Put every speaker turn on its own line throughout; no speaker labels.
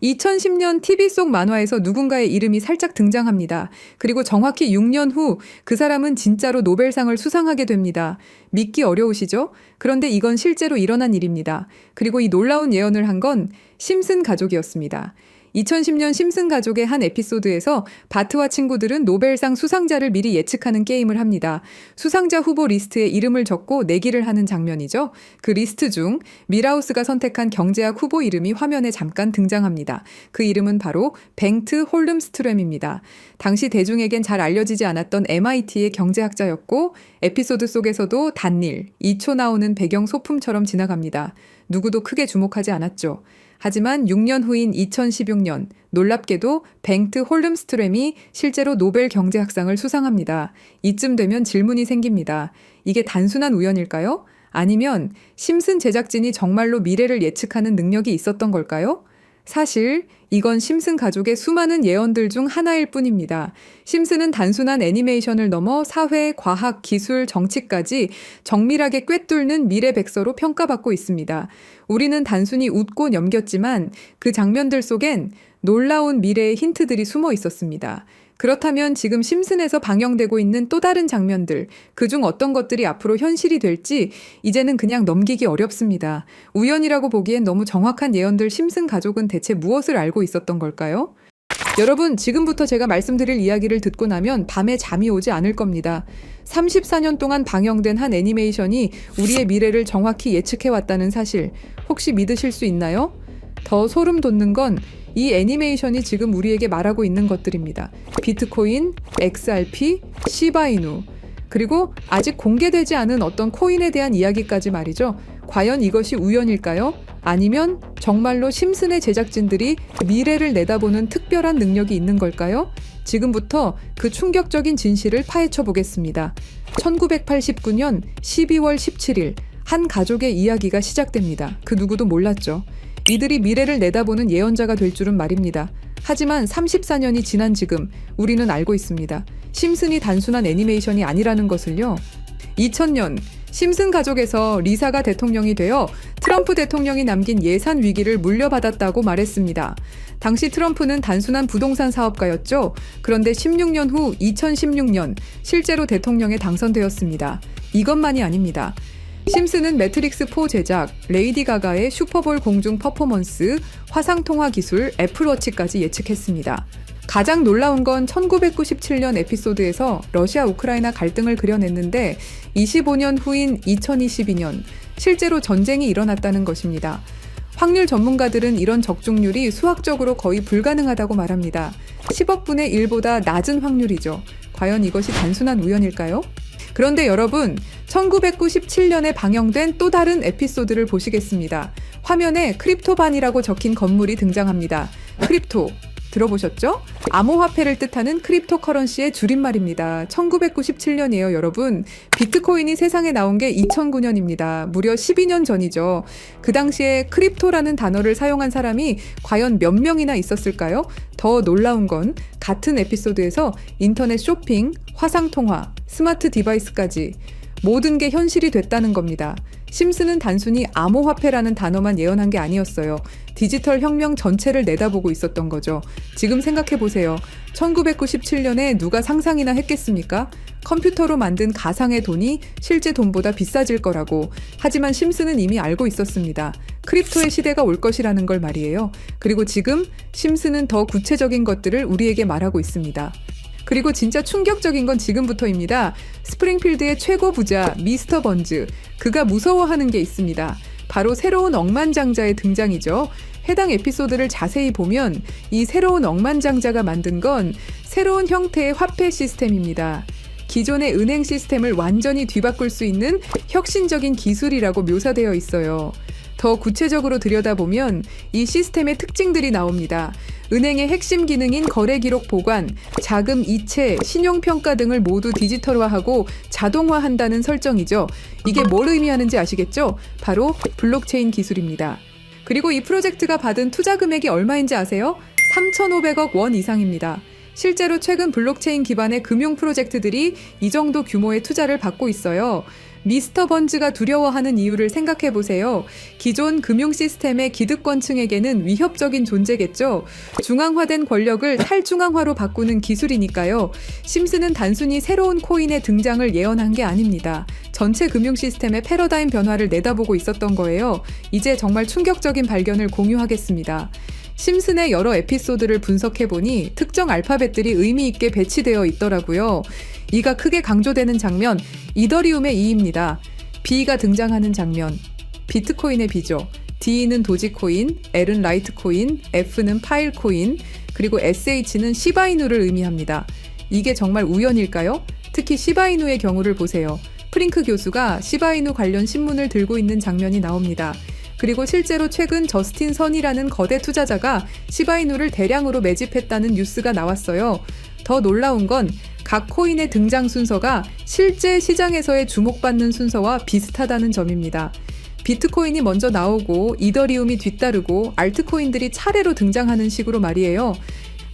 2010년 TV 속 만화에서 누군가의 이름이 살짝 등장합니다. 그리고 정확히 6년 후 그 사람은 진짜로 노벨상을 수상하게 됩니다. 믿기 어려우시죠? 그런데 이건 실제로 일어난 일입니다. 그리고 이 놀라운 예언을 한 건 심슨 가족이었습니다. 2010년 심슨 가족의 한 에피소드에서 바트와 친구들은 노벨상 수상자를 미리 예측하는 게임을 합니다. 수상자 후보 리스트에 이름을 적고 내기를 하는 장면이죠. 그 리스트 중 밀하우스가 선택한 경제학 후보 이름이 화면에 잠깐 등장합니다. 그 이름은 바로 뱅트 홀름스트렘입니다. 당시 대중에겐 잘 알려지지 않았던 MIT의 경제학자였고 에피소드 속에서도 단일, 2초 나오는 배경 소품처럼 지나갑니다. 누구도 크게 주목하지 않았죠. 하지만 6년 후인 2016년 놀랍게도 뱅트 홀름스트렘이 실제로 노벨 경제학상을 수상합니다. 이쯤 되면 질문이 생깁니다. 이게 단순한 우연일까요? 아니면 심슨 제작진이 정말로 미래를 예측하는 능력이 있었던 걸까요? 사실 이건 심슨 가족의 수많은 예언들 중 하나일 뿐입니다. 심슨은 단순한 애니메이션을 넘어 사회, 과학, 기술, 정치까지 정밀하게 꿰뚫는 미래 백서로 평가받고 있습니다. 우리는 단순히 웃고 넘겼지만 그 장면들 속엔 놀라운 미래의 힌트들이 숨어 있었습니다. 그렇다면 지금 심슨에서 방영되고 있는 또 다른 장면들, 그중 어떤 것들이 앞으로 현실이 될지 이제는 그냥 넘기기 어렵습니다. 우연이라고 보기엔 너무 정확한 예언들 심슨 가족은 대체 무엇을 알고 있었던 걸까요? 여러분, 지금부터 제가 말씀드릴 이야기를 듣고 나면 밤에 잠이 오지 않을 겁니다. 34년 동안 방영된 한 애니메이션이 우리의 미래를 정확히 예측해왔다는 사실, 혹시 믿으실 수 있나요? 더 소름 돋는 건 이 애니메이션이 지금 우리에게 말하고 있는 것들입니다. 비트코인, XRP, 시바이누, 그리고 아직 공개되지 않은 어떤 코인에 대한 이야기까지 말이죠. 과연 이것이 우연일까요? 아니면 정말로 심슨의 제작진들이 미래를 내다보는 특별한 능력이 있는 걸까요? 지금부터 그 충격적인 진실을 파헤쳐 보겠습니다. 1989년 12월 17일 한 가족의 이야기가 시작됩니다. 그 누구도 몰랐죠. 이들이 미래를 내다보는 예언자가 될 줄은 말입니다. 하지만 34년이 지난 지금 우리는 알고 있습니다. 심슨이 단순한 애니메이션이 아니라는 것을요. 2000년 심슨 가족에서 리사가 대통령이 되어 트럼프 대통령이 남긴 예산 위기를 물려받았다고 말했습니다. 당시 트럼프는 단순한 부동산 사업가였죠. 그런데 16년 후 2016년 실제로 대통령에 당선되었습니다. 이것만이 아닙니다. 심슨은 매트릭스4 제작, 레이디 가가의 슈퍼볼 공중 퍼포먼스, 화상통화 기술, 애플워치까지 예측했습니다. 가장 놀라운 건 1997년 에피소드에서 러시아 우크라이나 갈등을 그려냈는데 25년 후인 2022년 실제로 전쟁이 일어났다는 것입니다. 확률 전문가들은 이런 적중률이 수학적으로 거의 불가능하다고 말합니다. 10억 분의 1보다 낮은 확률이죠. 과연 이것이 단순한 우연일까요? 그런데 여러분, 1997년에 방영된 또 다른 에피소드를 보시겠습니다. 화면에 크립토반이라고 적힌 건물이 등장합니다. 크립토, 들어보셨죠? 암호화폐를 뜻하는 크립토커런시의 줄임말입니다. 1997년이에요, 여러분. 비트코인이 세상에 나온 게 2009년입니다. 무려 12년 전이죠. 그 당시에 크립토라는 단어를 사용한 사람이 과연 몇 명이나 있었을까요? 더 놀라운 건 같은 에피소드에서 인터넷 쇼핑, 화상통화, 스마트 디바이스까지 모든 게 현실이 됐다는 겁니다. 심슨은 단순히 암호화폐라는 단어만 예언한 게 아니었어요. 디지털 혁명 전체를 내다보고 있었던 거죠. 지금 생각해보세요. 1997년에 누가 상상이나 했겠습니까? 컴퓨터로 만든 가상의 돈이 실제 돈보다 비싸질 거라고. 하지만 심슨은 이미 알고 있었습니다. 크립토의 시대가 올 것이라는 걸 말이에요. 그리고 지금 심슨은 더 구체적인 것들을 우리에게 말하고 있습니다. 그리고 진짜 충격적인 건 지금부터입니다. 스프링필드의 최고 부자 미스터 번즈, 그가 무서워하는 게 있습니다. 바로 새로운 억만장자의 등장이죠. 해당 에피소드를 자세히 보면 이 새로운 억만장자가 만든 건 새로운 형태의 화폐 시스템입니다. 기존의 은행 시스템을 완전히 뒤바꿀 수 있는 혁신적인 기술이라고 묘사되어 있어요. 더 구체적으로 들여다보면 이 시스템의 특징들이 나옵니다. 은행의 핵심 기능인 거래 기록 보관, 자금 이체, 신용평가 등을 모두 디지털화하고 자동화한다는 설정이죠. 이게 뭘 의미하는지 아시겠죠? 바로 블록체인 기술입니다. 그리고 이 프로젝트가 받은 투자 금액이 얼마인지 아세요? 3,500억 원 이상입니다. 실제로 최근 블록체인 기반의 금융 프로젝트들이 이 정도 규모의 투자를 받고 있어요. 미스터 번즈가 두려워하는 이유를 생각해 보세요. 기존 금융 시스템의 기득권층에게는 위협적인 존재겠죠. 중앙화된 권력을 탈중앙화로 바꾸는 기술이니까요. 심슨은 단순히 새로운 코인의 등장을 예언한 게 아닙니다. 전체 금융 시스템의 패러다임 변화를 내다보고 있었던 거예요. 이제 정말 충격적인 발견을 공유하겠습니다. 심슨의 여러 에피소드를 분석해보니 특정 알파벳들이 의미 있게 배치되어 있더라고요. 이가 크게 강조되는 장면, 이더리움의 E입니다. B가 등장하는 장면, 비트코인의 B죠. D는 도지코인, L은 라이트코인, F는 파일코인, 그리고 SH는 시바이누를 의미합니다. 이게 정말 우연일까요? 특히 시바이누의 경우를 보세요. 프링크 교수가 시바이누 관련 신문을 들고 있는 장면이 나옵니다. 그리고 실제로 최근 저스틴 선이라는 거대 투자자가 시바이누를 대량으로 매집했다는 뉴스가 나왔어요. 더 놀라운 건 각 코인의 등장 순서가 실제 시장에서의 주목받는 순서와 비슷하다는 점입니다. 비트코인이 먼저 나오고 이더리움이 뒤따르고 알트코인들이 차례로 등장하는 식으로 말이에요.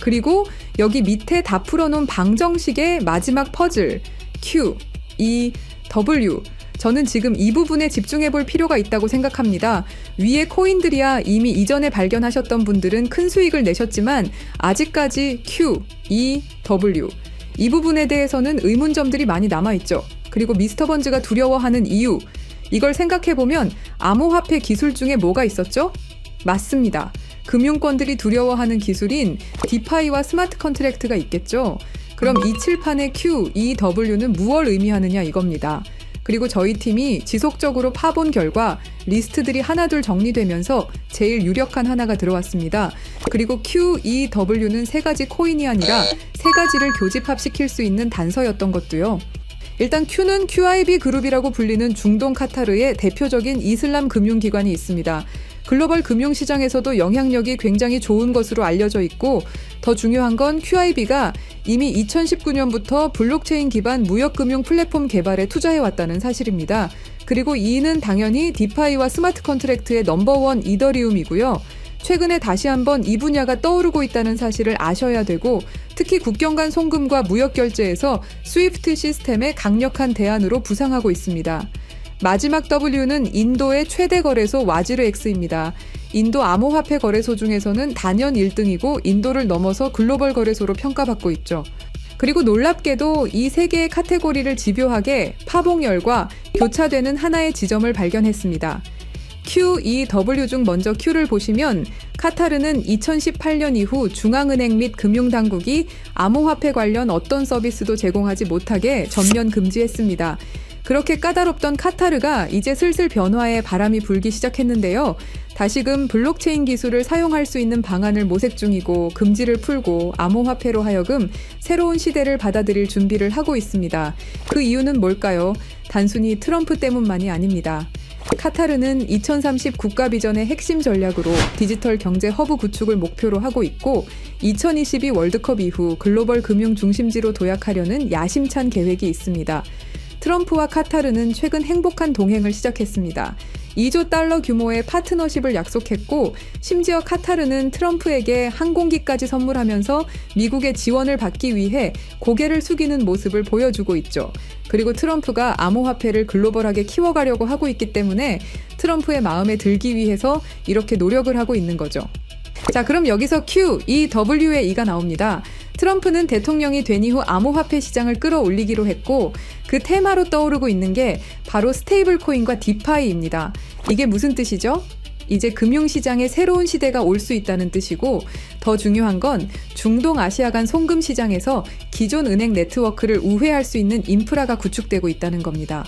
그리고 여기 밑에 다 풀어놓은 방정식의 마지막 퍼즐 Q, E, W. 저는 지금 이 부분에 집중해 볼 필요가 있다고 생각합니다. 위에 코인들이야 이미 이전에 발견하셨던 분들은 큰 수익을 내셨지만 아직까지 Q, E, W. 이 부분에 대해서는 의문점들이 많이 남아있죠. 그리고 미스터 번즈가 두려워하는 이유. 이걸 생각해보면 암호화폐 기술 중에 뭐가 있었죠? 맞습니다. 금융권들이 두려워하는 기술인 디파이와 스마트 컨트랙트가 있겠죠. 그럼 이 칠판의 Q, E, W는 무엇을 의미하느냐 이겁니다. 그리고 저희 팀이 지속적으로 파본 결과 리스트들이 하나둘 정리되면서 제일 유력한 하나가 들어왔습니다. 그리고 Q, E, W는 세 가지 코인이 아니라 세 가지를 교집합시킬 수 있는 단서였던 것도요. 일단 Q는 QIB 그룹이라고 불리는 중동 카타르의 대표적인 이슬람 금융기관이 있습니다. 글로벌 금융시장에서도 영향력이 굉장히 좋은 것으로 알려져 있고 더 중요한 건 QIB가 이미 2019년부터 블록체인 기반 무역금융 플랫폼 개발에 투자해왔다는 사실입니다. 그리고 E는 당연히 디파이와 스마트 컨트랙트의 넘버원 이더리움이고요. 최근에 다시 한번 이 분야가 떠오르고 있다는 사실을 아셔야 되고 특히 국경 간 송금과 무역 결제에서 스위프트 시스템의 강력한 대안으로 부상하고 있습니다. 마지막 W는 인도의 최대 거래소 와지르X입니다. 인도 암호화폐 거래소 중에서는 단연 1등이고 인도를 넘어서 글로벌 거래소로 평가받고 있죠. 그리고 놀랍게도 이 세 개의 카테고리를 집요하게 파봉열과 교차되는 하나의 지점을 발견했습니다. Q, E, W 중 먼저 Q를 보시면 카타르는 2018년 이후 중앙은행 및 금융당국이 암호화폐 관련 어떤 서비스도 제공하지 못하게 전면 금지했습니다. 그렇게 까다롭던 카타르가 이제 슬슬 변화의 바람이 불기 시작했는데요. 다시금 블록체인 기술을 사용할 수 있는 방안을 모색 중이고 금지를 풀고 암호화폐로 하여금 새로운 시대를 받아들일 준비를 하고 있습니다. 그 이유는 뭘까요? 단순히 트럼프 때문만이 아닙니다. 카타르는 2030 국가 비전의 핵심 전략으로 디지털 경제 허브 구축을 목표로 하고 있고 2022 월드컵 이후 글로벌 금융 중심지로 도약하려는 야심찬 계획이 있습니다. 트럼프와 카타르는 최근 행복한 동행을 시작했습니다. 2조 달러 규모의 파트너십을 약속했고 심지어 카타르는 트럼프에게 항공기까지 선물하면서 미국의 지원을 받기 위해 고개를 숙이는 모습을 보여주고 있죠. 그리고 트럼프가 암호화폐를 글로벌하게 키워가려고 하고 있기 때문에 트럼프의 마음에 들기 위해서 이렇게 노력을 하고 있는 거죠. 자, 그럼 여기서 Q, E, W의 E가 나옵니다. 트럼프는 대통령이 된 이후 암호화폐 시장을 끌어올리기로 했고 그 테마로 떠오르고 있는 게 바로 스테이블 코인과 디파이입니다. 이게 무슨 뜻이죠? 이제 금융시장에 새로운 시대가 올 수 있다는 뜻이고 더 중요한 건 중동 아시아 간 송금 시장에서 기존 은행 네트워크를 우회할 수 있는 인프라가 구축되고 있다는 겁니다.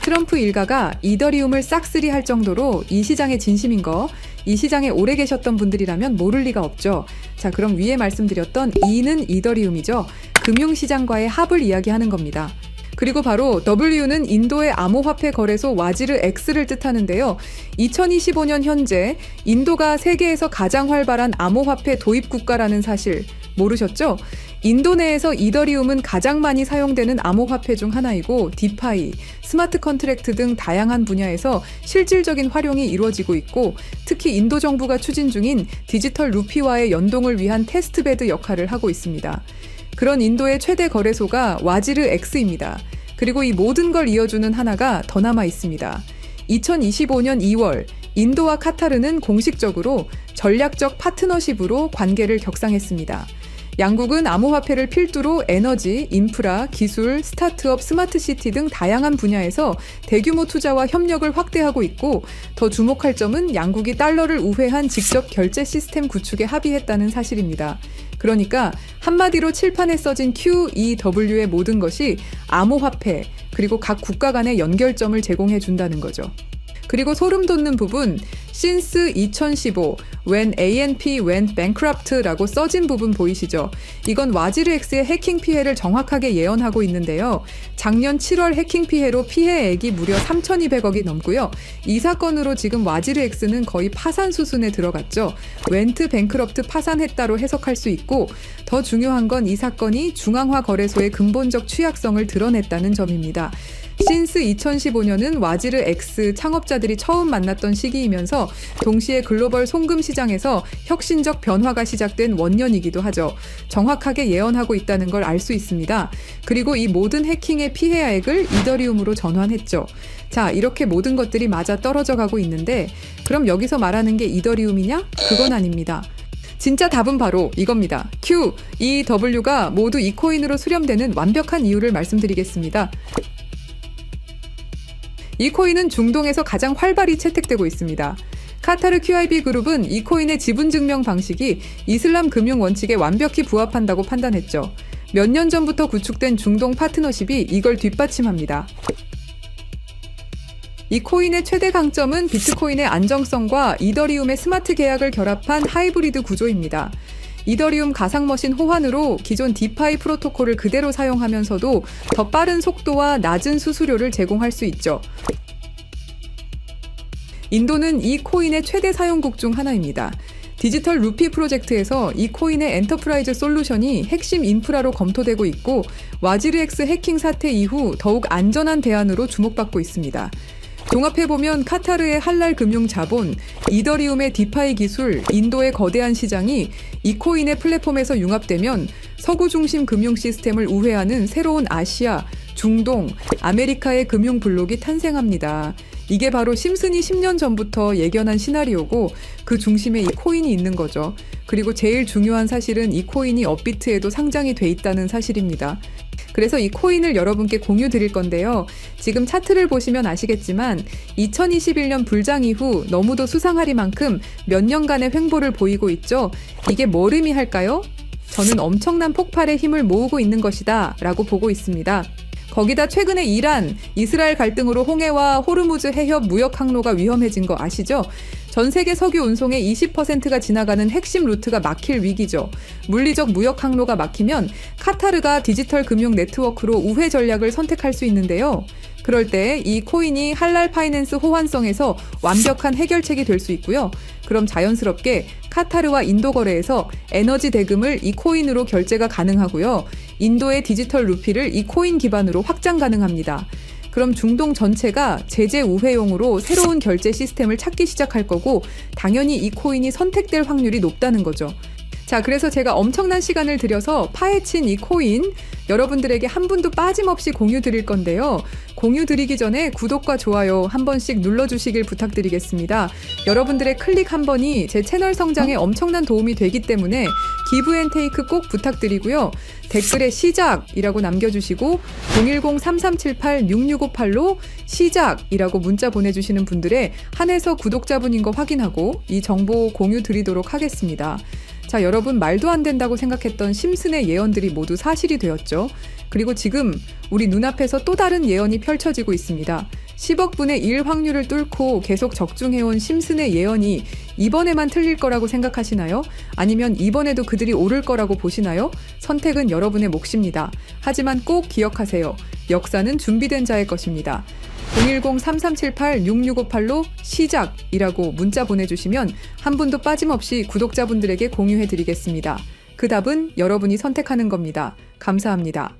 트럼프 일가가 이더리움을 싹쓸이 할 정도로 이 시장에 진심인 거, 이 시장에 오래 계셨던 분들이라면 모를 리가 없죠. 자, 그럼 위에 말씀드렸던 E는 이더리움이죠. 금융시장과의 합을 이야기하는 겁니다. 그리고 바로 W는 인도의 암호화폐 거래소 와지르 X를 뜻하는데요. 2025년 현재 인도가 세계에서 가장 활발한 암호화폐 도입 국가라는 사실 모르셨죠? 인도 내에서 이더리움은 가장 많이 사용되는 암호화폐 중 하나이고 디파이, 스마트 컨트랙트 등 다양한 분야에서 실질적인 활용이 이루어지고 있고 특히 인도 정부가 추진 중인 디지털 루피와의 연동을 위한 테스트베드 역할을 하고 있습니다. 그런 인도의 최대 거래소가 와지르 X입니다. 그리고 이 모든 걸 이어주는 하나가 더 남아 있습니다. 2025년 2월 인도와 카타르는 공식적으로 전략적 파트너십으로 관계를 격상했습니다. 양국은 암호화폐를 필두로 에너지, 인프라, 기술, 스타트업, 스마트시티 등 다양한 분야에서 대규모 투자와 협력을 확대하고 있고, 더 주목할 점은 양국이 달러를 우회한 직접 결제 시스템 구축에 합의했다는 사실입니다. 그러니까 한마디로 칠판에 써진 QEW의 모든 것이 암호화폐, 그리고 각 국가 간의 연결점을 제공해 준다는 거죠. 그리고 소름 돋는 부분, since 2015, when ANP went bankrupt라고 써진 부분 보이시죠? 이건 와지르엑스의 해킹 피해를 정확하게 예언하고 있는데요. 작년 7월 해킹 피해로 피해액이 무려 3,200억이 넘고요. 이 사건으로 지금 와지르엑스는 거의 파산 수순에 들어갔죠. went bankrupt 파산했다로 해석할 수 있고, 더 중요한 건 이 사건이 중앙화 거래소의 근본적 취약성을 드러냈다는 점입니다. since 2015년은 와지르 X 창업자들이 처음 만났던 시기이면서 동시에 글로벌 송금 시장에서 혁신적 변화가 시작된 원년이기도 하죠. 정확하게 예언하고 있다는 걸 알 수 있습니다. 그리고 이 모든 해킹의 피해액을 이더리움으로 전환했죠. 자, 이렇게 모든 것들이 맞아 떨어져 가고 있는데, 그럼 여기서 말하는 게 이더리움이냐? 그건 아닙니다. 진짜 답은 바로 이겁니다. Q, E, W가 모두 이 코인으로 수렴되는 완벽한 이유를 말씀드리겠습니다. 이 코인은 중동에서 가장 활발히 채택되고 있습니다. 카타르 QIB 그룹은 이 코인의 지분 증명 방식이 이슬람 금융 원칙에 완벽히 부합한다고 판단했죠. 몇 년 전부터 구축된 중동 파트너십이 이걸 뒷받침합니다. 이 코인의 최대 강점은 비트코인의 안정성과 이더리움의 스마트 계약을 결합한 하이브리드 구조입니다. 이더리움 가상머신 호환으로 기존 디파이 프로토콜을 그대로 사용하면서도 더 빠른 속도와 낮은 수수료를 제공할 수 있죠. 인도는 이 코인의 최대 사용국 중 하나입니다. 디지털 루피 프로젝트에서 이 코인의 엔터프라이즈 솔루션이 핵심 인프라로 검토되고 있고, 와지르엑스 해킹 사태 이후 더욱 안전한 대안으로 주목받고 있습니다. 종합해보면 카타르의 할랄 금융 자본, 이더리움의 디파이 기술, 인도의 거대한 시장이 이 코인의 플랫폼에서 융합되면 서구 중심 금융 시스템을 우회하는 새로운 아시아, 중동, 아메리카의 금융 블록이 탄생합니다. 이게 바로 심슨이 10년 전부터 예견한 시나리오고, 그 중심에 이 코인이 있는 거죠. 그리고 제일 중요한 사실은 이 코인이 업비트에도 상장이 돼 있다는 사실입니다. 그래서 이 코인을 여러분께 공유 드릴 건데요. 지금 차트를 보시면 아시겠지만 2021년 불장 이후 너무도 수상하리만큼 몇 년간의 횡보를 보이고 있죠. 이게 뭘 의미할까요? 저는 엄청난 폭발의 힘을 모으고 있는 것이다 라고 보고 있습니다. 거기다 최근에 이란, 이스라엘 갈등으로 홍해와 호르무즈 해협 무역 항로가 위험해진 거 아시죠? 전 세계 석유 운송의 20%가 지나가는 핵심 루트가 막힐 위기죠. 물리적 무역 항로가 막히면 카타르가 디지털 금융 네트워크로 우회 전략을 선택할 수 있는데요. 그럴 때 이 코인이 할랄 파이낸스 호환성에서 완벽한 해결책이 될 수 있고요. 그럼 자연스럽게 카타르와 인도 거래에서 에너지 대금을 이 코인으로 결제가 가능하고요. 인도의 디지털 루피를 이 코인 기반으로 확장 가능합니다. 그럼 중동 전체가 제재 우회용으로 새로운 결제 시스템을 찾기 시작할 거고, 당연히 이 코인이 선택될 확률이 높다는 거죠. 자, 그래서 제가 엄청난 시간을 들여서 파헤친 이 코인, 여러분들에게 한 분도 빠짐없이 공유 드릴 건데요. 공유 드리기 전에 구독과 좋아요 한 번씩 눌러주시길 부탁드리겠습니다. 여러분들의 클릭 한 번이 제 채널 성장에 엄청난 도움이 되기 때문에 기브앤테이크 꼭 부탁드리고요. 댓글에 시작이라고 남겨주시고 010-3378-6658로 시작이라고 문자 보내주시는 분들의 한해서 구독자분인 거 확인하고 이 정보 공유 드리도록 하겠습니다. 자, 여러분, 말도 안 된다고 생각했던 심슨의 예언들이 모두 사실이 되었죠. 그리고 지금 우리 눈앞에서 또 다른 예언이 펼쳐지고 있습니다. 10억 분의 1 확률을 뚫고 계속 적중해온 심슨의 예언이 이번에만 틀릴 거라고 생각하시나요? 아니면 이번에도 그들이 오를 거라고 보시나요? 선택은 여러분의 몫입니다. 하지만 꼭 기억하세요. 역사는 준비된 자의 것입니다. 010-3378-6658로 시작이라고 문자 보내주시면 한 분도 빠짐없이 구독자분들에게 공유해드리겠습니다. 그 답은 여러분이 선택하는 겁니다. 감사합니다.